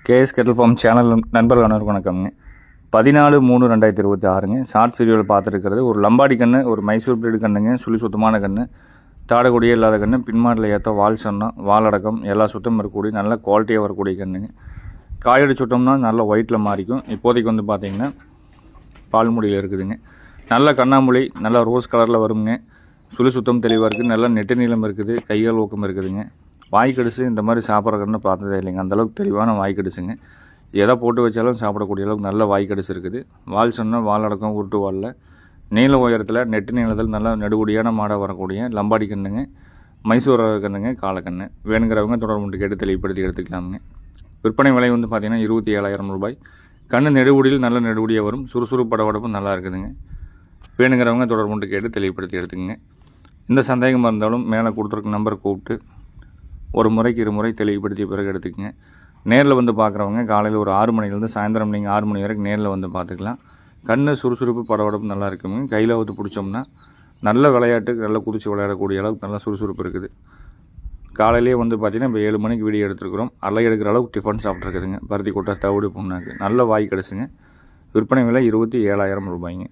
KS Kettle form channel நண்பர்கள் அனைவருக்கும் வணக்கம்ங்க. 14/3/2026ங்க. ஷார்ட்ஸ் வீடியோவில் பார்த்துருக்கிறது ஒரு லம்பாடி கன்று, ஒரு மைசூர் பிரீடு கன்றுங்க. சுழி சுத்தமான கன்று, தாடக்கூடியே இல்லாத கன்று, பின்மாடில் ஏற்ற வால் சொன்னால் வாலடக்கம் எல்லா சுத்தம் இருக்கக்கூடிய நல்ல குவாலிட்டியாக வரக்கூடிய கன்றுங்க. காயடி சுட்டோம்னா நல்ல ஒயிட்டில் மாறிக்கும். இப்போதைக்கு வந்து பார்த்திங்கன்னா பால்முடியில் இருக்குதுங்க. நல்ல கண்ணாமூலி, நல்ல ரோஸ் கலரில் வருங்க. சுழி சுத்தம் தெளிவாக இருக்குது. நல்ல நெட்டு நீளம் இருக்குது. கைகள் ஊக்கம் இருக்குதுங்க. வாய்க்கடிச்சு இந்த மாதிரி சாப்பிட்றதுன்னு பார்த்ததே இல்லைங்க. அந்தளவுக்கு தெளிவான வாய்க்கடிச்சுங்க. எதை போட்டு வச்சாலும் சாப்பிடக்கூடிய அளவுக்கு நல்ல வாய்க்கடிச்சு இருக்குது. வால் சொன்னால் வால் அடக்கம் உருட்டு வாலில் நீள உயரத்தில் நெட்டு நீளத்தில் நல்லா நெடுகுடியான மாடாக வரக்கூடிய லம்பாடி கன்றுங்க. மைசூர் கன்றுங்க. காலக்கன்று வேணுங்கிறவங்க தொடர்பு கேட்டு தெளிவுபடுத்தி எடுத்துக்கலாமுங்க. விற்பனை விலை வந்து பார்த்திங்கன்னா 27,000 ரூபாய். கன்று நெடுகுடியில் நல்ல நெடுகுடியாக வரும். சுறுசுறுப்பு படபடப்பு நல்லா இருக்குதுங்க. வேணுங்கிறவங்க தொடர்பு கேட்டு தெளிவுபடுத்தி எடுத்துக்கங்க. இந்த சந்தேகமாக இருந்தாலும் மேலே கொடுத்துருக்க நம்பர் கூப்பிட்டு ஒரு முறைக்கு 2 முறை தெளிவுபடுத்திய பிறகு எடுத்துக்கங்க. நேரில் வந்து பார்க்குறவங்க காலையில் ஒரு 6 மணிலேருந்து சாயந்தரம் நீங்கள் 6 மணி வரைக்கும் நேரில் வந்து பார்த்துக்கலாம். கண்ணு சுறுசுறுப்பு படபடப்பு நல்லா இருக்குங்க. கையில் ஊற்று பிடிச்சோம்னா நல்ல விளையாட்டு, நல்லா குதிச்சு விளையாடக்கூடிய அளவுக்கு நல்லா சுறுசுறுப்பு இருக்குது. காலையிலேயே வந்து பார்த்திங்கன்னா இப்போ 7 மணிக்கு வீடியோ எடுத்துருக்குறோம். அலை எடுக்கிற அளவுக்கு டிஃபன் சாப்பிட்ருக்குதுங்க. பருத்தி கொட்டை, தவிடு, புண்ணாக்கு நல்ல வாய் கிடச்சுங்க. விற்பனை விலை 27,000 ரூபாய்ங்க.